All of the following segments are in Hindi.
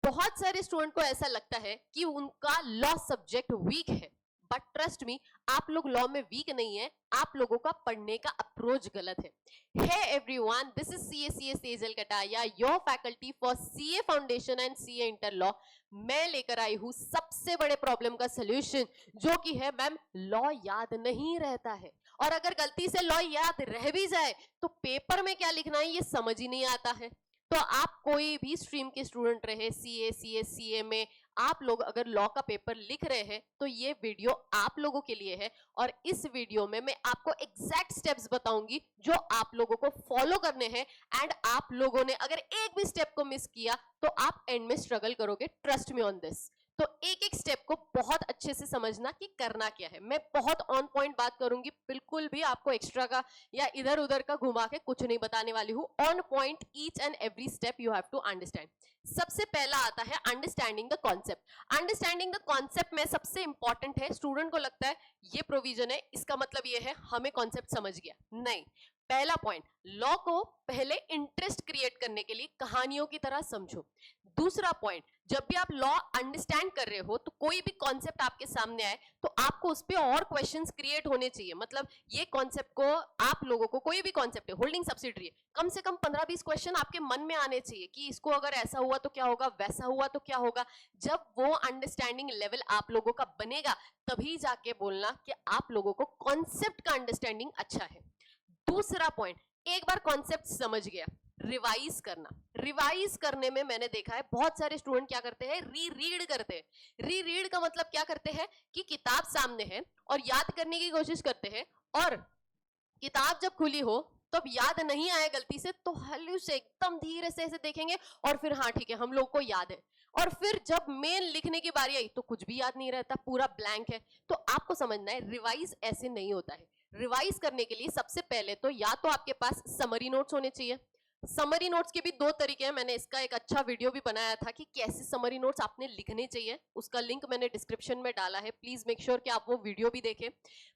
बहुत सारे स्टूडेंट को ऐसा लगता है कि उनका लॉ सब्जेक्ट वीक है, बट ट्रस्ट मी, आप लोग लॉ में वीक नहीं है, आप लोगों का पढ़ने का अप्रोच गलत है। Hey everyone, this is CA Sejal Kataria, your faculty for CA foundation and CA inter law. मैं लेकर आई हूं सबसे बड़े प्रॉब्लम का सोल्यूशन, जो कि है मैम लॉ याद नहीं रहता है, और अगर गलती से लॉ याद रह भी जाए तो पेपर में क्या लिखना है ये समझ ही नहीं आता है। तो आप कोई भी स्ट्रीम के स्टूडेंट रहे, सीए में आप लोग अगर लॉ का पेपर लिख रहे हैं तो ये वीडियो आप लोगों के लिए है। और इस वीडियो में मैं आपको एग्जैक्ट स्टेप्स बताऊंगी जो आप लोगों को फॉलो करने हैं। एंड आप लोगों ने अगर एक भी स्टेप को मिस किया तो आप एंड में स्ट्रगल करोगे, ट्रस्ट मी ऑन दिस। तो एक एक स्टेप को बहुत अच्छे से समझना कि करना क्या है। मैं बहुत ऑन पॉइंट बात करूंगी, बिल्कुल भी आपको एक्स्ट्रा का या इधर उधर का घुमा के कुछ नहीं बताने वाली हूं। On point, each and every step you have to understand. सबसे पहला आता है understanding the concept. Understanding the concept में सबसे इंपॉर्टेंट है, स्टूडेंट को लगता है ये प्रोविजन है इसका मतलब ये है हमें कॉन्सेप्ट समझ गया, नहीं। पहला पॉइंट, लॉ को पहले इंटरेस्ट क्रिएट करने के लिए कहानियों की तरह समझो। दूसरा पॉइंट, जब भी आप लॉ अंडरस्टैंड कर रहे हो तो कोई भी कॉन्सेप्ट आपके सामने आए तो आपको उस पर और क्वेश्चंस क्रिएट होने चाहिए। मतलब ये कॉन्सेप्ट को आप लोगों को, कोई भी कॉन्सेप्ट है, होल्डिंग सब्सिडरी है, कम से कम 15-20 क्वेश्चन आपके मन में आने चाहिए कि इसको अगर ऐसा हुआ तो क्या होगा, वैसा हुआ तो क्या होगा। जब वो अंडरस्टैंडिंग लेवल आप लोगों का बनेगा तभी जाके बोलना कि आप लोगों को कॉन्सेप्ट का अंडरस्टैंडिंग अच्छा है। दूसरा पॉइंट, एक बार कॉन्सेप्ट समझ गया, रिवाइज करना। रिवाइज करने में मैंने देखा है बहुत सारे स्टूडेंट क्या करते हैं, रीड करते हैं। रीड का मतलब क्या करते हैं कि किताब सामने है और याद करने की कोशिश करते हैं, और किताब जब खुली हो तब याद नहीं आए गलती से तो हल्लू से एकदम धीरे से ऐसे देखेंगे और फिर हाँ ठीक है हम लोग को याद है। और फिर जब मेन लिखने की बारी आई तो कुछ भी याद नहीं रहता, पूरा ब्लैंक है। तो आपको समझना है रिवाइज ऐसे नहीं होता है। रिवाइज करने के लिए सबसे पहले तो या तो आपके पास समरी नोट्स होने चाहिए। समरी नोट्स के भी दो तरीके हैं, मैंने इसका एक अच्छा वीडियो भी बनाया था कि कैसे समरी नोट्स आपने लिखने चाहिए, उसका लिंक मैंने डिस्क्रिप्शन में डाला है, प्लीज मेक श्योर कि आप वो वीडियो भी देखें।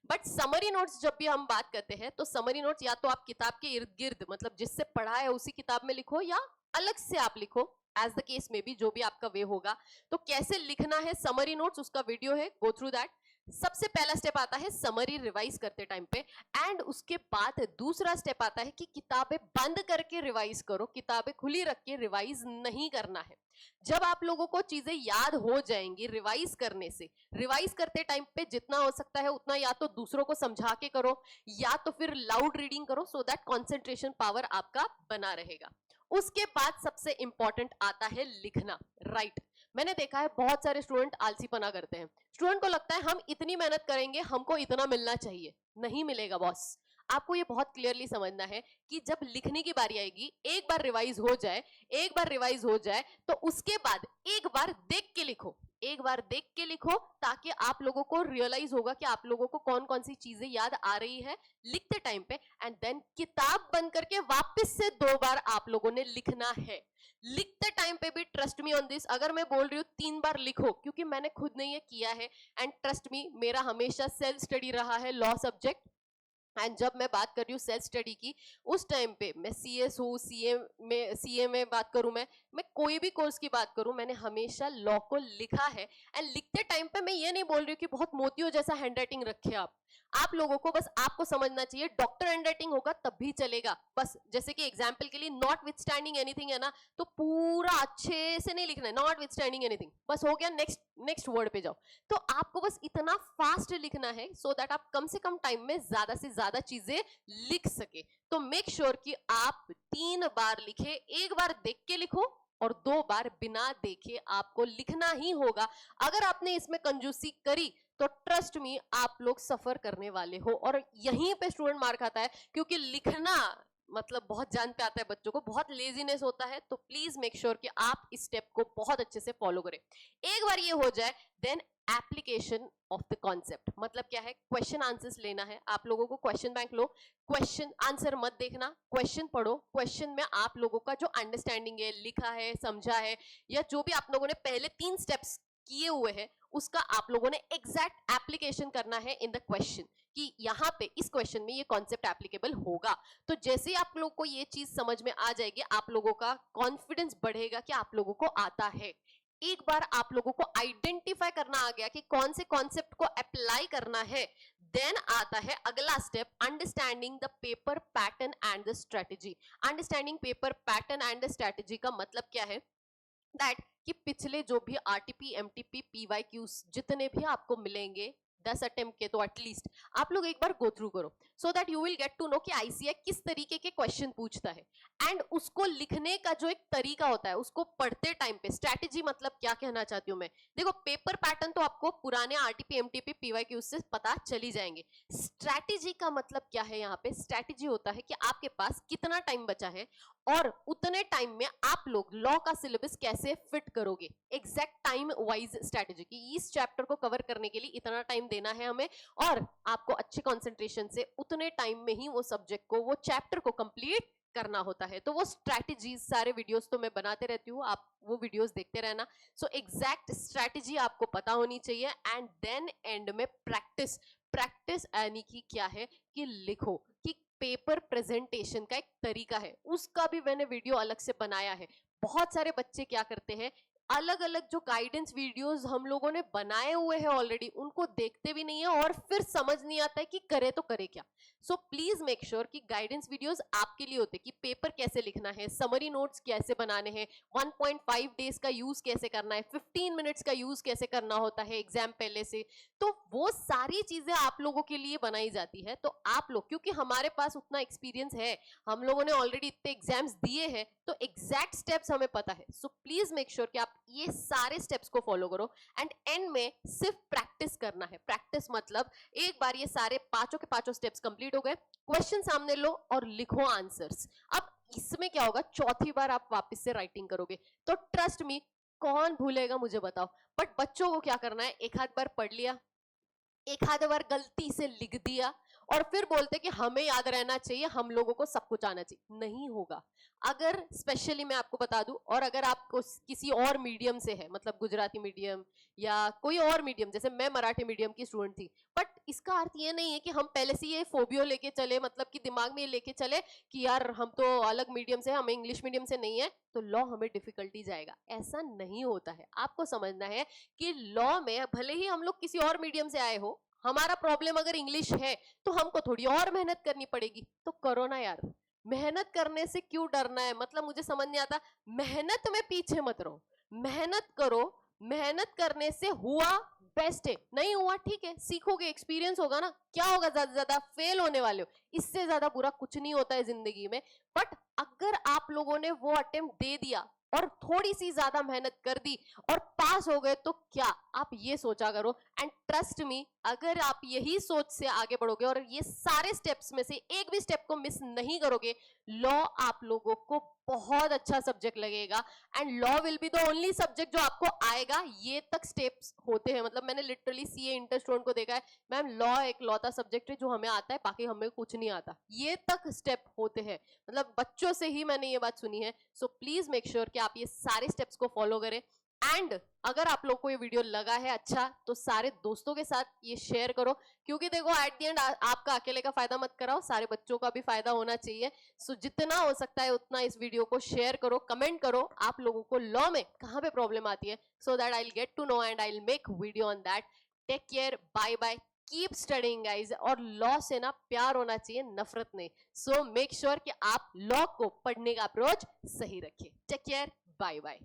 बट समरी नोट्स जब भी हम बात करते हैं तो समरी नोट्स या तो आप किताब के इर्द गिर्द, मतलब जिससे पढ़ा है उसी किताब में लिखो, या अलग से आप लिखो, एज द केस में भी, जो भी आपका वे होगा। तो कैसे लिखना है समरी नोट्स, उसका वीडियो है, गो थ्रू दैट। सबसे पहला स्टेप आता है समरी रिवाइज करते टाइम पे, एंड उसके बाद दूसरा स्टेप आता है कि किताबें बंद करके रिवाइज करो, किताबें खुली रख के रिवाइज नहीं करना है। जब आप लोगों को चीजें याद हो जाएंगी रिवाइज करने से, रिवाइज करते टाइम पे जितना हो सकता है उतना या तो दूसरों को समझा के करो या तो फिर लाउड रीडिंग करो, सो दैट कॉन्सेंट्रेशन पावर आपका बना रहेगा। उसके बाद सबसे इंपॉर्टेंट आता है लिखना, राइट। मैंने देखा है बहुत सारे स्टूडेंट आलसीपना करते हैं। स्टूडेंट को लगता है हम इतनी मेहनत करेंगे हमको इतना मिलना चाहिए, नहीं मिलेगा बॉस। आपको ये बहुत क्लियरली समझना है कि जब लिखने की बारी आएगी, एक बार रिवाइज हो जाए, एक बार रिवाइज हो जाए तो उसके बाद एक बार देख के लिखो, एक बार देख के लिखो, ताकि आप लोगों को रियलाइज होगा कि आप लोगों को कौन कौन सी चीजें याद आ रही है लिखते टाइम पे। एंड देन किताब बंद करके वापस से 2 बार आप लोगों ने लिखना है। लिखते टाइम पे भी ट्रस्ट मी ऑन दिस, अगर मैं बोल रही हूँ 3 बार लिखो, क्योंकि मैंने खुद ने ये किया है, एंड ट्रस्ट मी मेरा हमेशा सेल्फ स्टडी रहा है लॉ सब्जेक्ट। एंड जब मैं बात कर रही हूँ सेल्फ स्टडी की, उस टाइम पे मैं सीएस हूँ, सीए में बात करूँ, मैं कोई भी कोर्स की बात करूँ, मैंने हमेशा लॉ को लिखा है। एंड लिखते टाइम पे मैं ये नहीं बोल रही हूँ कि बहुत मोतियों जैसा हैंडराइटिंग रखे आप लोगों को बस आपको समझना चाहिए डॉक्टर हैंडराइटिंग होगा तब भी चलेगा। बस जैसे कि एग्जांपल के लिए नॉट विथ स्टैंडिंग एनीथिंग है ना, तो पूरा अच्छे से नहीं लिखना है, नॉट विथ स्टैंडिंग एनीथिंग, बस हो गया, नेक्स्ट वर्ड पे जाओ। तो आपको बस इतना फास्ट लिखना है सो दैट आप कम से कम टाइम में ज्यादा से ज्यादा चीजें लिख सके। तो मेक श्योर कि आप 3 बार लिखे, 1 बार देख के लिखो और 2 बार बिना देखे आपको लिखना ही होगा। अगर आपने इसमें कंजूसी करी तो ट्रस्ट मी आप लोग सफर करने वाले हो, और यहीं पे स्टूडेंट मार खाता है, क्योंकि लिखना मतलब बहुत जान पे आता है, बच्चों को बहुत लेजीनेस होता है। तो प्लीज मेक श्योर कि आप इस स्टेप को बहुत अच्छे से फॉलो करें। एक बार ये हो जाए then application of the concept, मतलब क्या है, क्वेश्चन आंसर्स लेना है आप लोगों को। क्वेश्चन बैंक लो, क्वेश्चन आंसर मत देखना, क्वेश्चन पढ़ो। क्वेश्चन में आप लोगों का जो अंडरस्टैंडिंग है, लिखा है, समझा है, या जो भी आप लोगों ने पहले 3 स्टेप्स किए हुए हैं उसका आप लोगों ने एग्जैक्ट एप्लीकेशन करना है इन द क्वेश्चन, कि यहाँ पे इस क्वेश्चन में ये कॉन्सेप्ट एप्लीकेबल होगा। तो जैसे ही आप लोग को ये चीज समझ में आ जाएगी, आप लोगों का कॉन्फिडेंस बढ़ेगा कि आप लोगों को आता है। एक बार आप लोगों को आइडेंटिफाई करना आ गया कि कौन से कॉन्सेप्ट को अप्लाई करना है, देन आता है अगला step, understanding the paper pattern and the strategy. Understanding paper pattern and the strategy का मतलब क्या है, दैट कि पिछले जो भी आरटीपी, एमटीपी, पीवाईक्यूज जितने भी आपको मिलेंगे 10 अटेम्प्ट के, तो एटलीस्ट आप लोग एक बार गो थ्रू करो, so that you will get to know कि आईसीए किस तरीके के क्वेश्चन पूछता है। एंड उसको लिखने का जो एक तरीका होता है, उसको पढ़ते टाइम पे स्ट्रैटेजी मतलब क्या कहना चाहती हूँ मैं, देखो पेपर पैटर्न तो आपको पुराने आरटीपी, एमटीपी, पीवाईक्यूज से पता चली जाएंगे। स्ट्रैटेजी का मतलब क्या है, यहाँ पे स्ट्रैटेजी होता है कि आपके पास कितना टाइम बचा है और उतने टाइम में आप लोग लॉ का सिलेबस कैसे फिट करोगे, एग्जैक्ट टाइम वाइज स्ट्रैटेजी की इस चैप्टर को कवर करने के लिए इतना टाइम देना है हमें, और आपको अच्छे कंसंट्रेशन से उतने टाइम में ही वो सब्जेक्ट को, वो चैप्टर को कंप्लीट करना होता है। तो वो स्ट्रैटेजीज, सारे वीडियोस तो मैं बनाते रहती हूँ, आप वो वीडियोस देखते रहना। सो एग्जैक्ट स्ट्रैटेजी आपको पता होनी चाहिए। एंड देन एंड में प्रैक्टिस, प्रैक्टिस यानी कि क्या है कि लिखो, कि पेपर प्रेजेंटेशन का एक तरीका है, उसका भी मैंने वीडियो अलग से बनाया है। बहुत सारे बच्चे क्या करते हैं, अलग अलग जो गाइडेंस वीडियोस हम लोगों ने बनाए हुए हैं ऑलरेडी, उनको देखते भी नहीं है और फिर समझ नहीं आता है कि करे तो करे क्या। सो प्लीज मेक श्योर कि गाइडेंस वीडियोस आपके लिए होते, कि पेपर कैसे लिखना है, समरी नोट्स कैसे बनाने हैं, 1.5 डेज का यूज कैसे करना है, 15 मिनट्स का यूज कैसे करना होता है एग्जाम पहले से, तो वो सारी चीजें आप लोगों के लिए बनाई जाती है। तो आप लोग, क्योंकि हमारे पास उतना एक्सपीरियंस है, हम लोगों ने ऑलरेडी इतने एग्जाम्स दिए हैं, तो एग्जैक्ट स्टेप्स हमें पता है। सो प्लीज मेक श्योर कि आप ये सारे स्टेप्स को फॉलो करो। एंड एंड में सिर्फ प्रैक्टिस करना है। प्रैक्टिस मतलब एक बार ये सारे पांचों के पांचों स्टेप्स कंप्लीट हो गए, क्वेश्चन सामने लो और लिखो आंसर्स। अब इसमें क्या होगा, चौथी बार आप वापस से राइटिंग करोगे, तो ट्रस्ट मी, कौन भूलेगा मुझे बताओ। बट बच्चों को क्या करना है, एक आध बार पढ़ लिया, एक आध बार गलती से लिख दिया, और फिर बोलते कि हमें याद रहना चाहिए, हम लोगों को सब कुछ आना चाहिए। नहीं होगा। अगर स्पेशली मैं आपको बता दूं, और अगर आपको किसी और मीडियम से है, मतलब गुजराती मीडियम या कोई और मीडियम, जैसे मैं मराठी मीडियम की स्टूडेंट थी, बट इसका अर्थ ये नहीं है कि हम पहले से ये फोबियो लेके चले, मतलब कि दिमाग में ये लेके चले कि यार हम तो अलग मीडियम से, हमें इंग्लिश मीडियम से नहीं है तो लॉ हमें डिफिकल्टी जाएगा। ऐसा नहीं होता है। आपको समझना है कि लॉ में भले ही हम लोग किसी और मीडियम से आए हो, हमारा प्रॉब्लम अगर इंग्लिश है तो हमको थोड़ी और मेहनत करनी पड़ेगी, तो करो ना यार। मेहनत करने से क्यों डरना है, मतलब मुझे समझ नहीं आता। मेहनत में पीछे मत रहो, मेहनत करो। मेहनत करने से हुआ बेस्ट है, नहीं हुआ ठीक है, सीखोगे, एक्सपीरियंस होगा ना, क्या होगा, ज्यादा ज्यादा फेल होने वाले हो, इससे ज्यादा बुरा कुछ नहीं होता है जिंदगी में। बट अगर आप लोगों ने वो अटेम्प्ट दे दिया और थोड़ी सी ज्यादा मेहनत कर दी और पास हो गए, तो क्या, आप ये सोचा करो। एंड ट्रस्ट मी, अगर आप यही सोच से आगे बढ़ोगे और ये सारे स्टेप्स में से एक भी स्टेप को मिस नहीं करोगे, लॉ आप लोगों को बहुत अच्छा सब्जेक्ट लगेगा। And law will be the only subject जो आपको आएगा। ये तक स्टेप्स होते हैं, मतलब मैंने लिटरली सीए इंटर स्टूडेंट को देखा है, मैम लॉ एक लौता सब्जेक्ट है जो हमें आता है, बाकी हमें कुछ नहीं आता, ये तक स्टेप होते हैं, मतलब बच्चों से ही मैंने ये बात सुनी है। सो प्लीज मेक श्योर कि आप ये सारे स्टेप्स को फॉलो करें। एंड अगर आप लोग को ये वीडियो लगा है अच्छा, तो सारे दोस्तों के साथ ये शेयर करो, क्योंकि देखो एट द एंड आपका अकेले का फायदा मत कराओ, सारे बच्चों का भी फायदा होना चाहिए। सो जितना हो सकता है उतना इस वीडियो को शेयर करो, कमेंट करो आप लोगों को लॉ में कहां पे प्रॉब्लम आती है, so that I will get to know and I will make video on that. Take care, bye bye, keep studying guys. और लॉ से ना प्यार होना चाहिए, नफरत नहीं। सो मेक श्योर कि आप लॉ को पढ़ने का अप्रोच सही रखें। Take care, bye bye.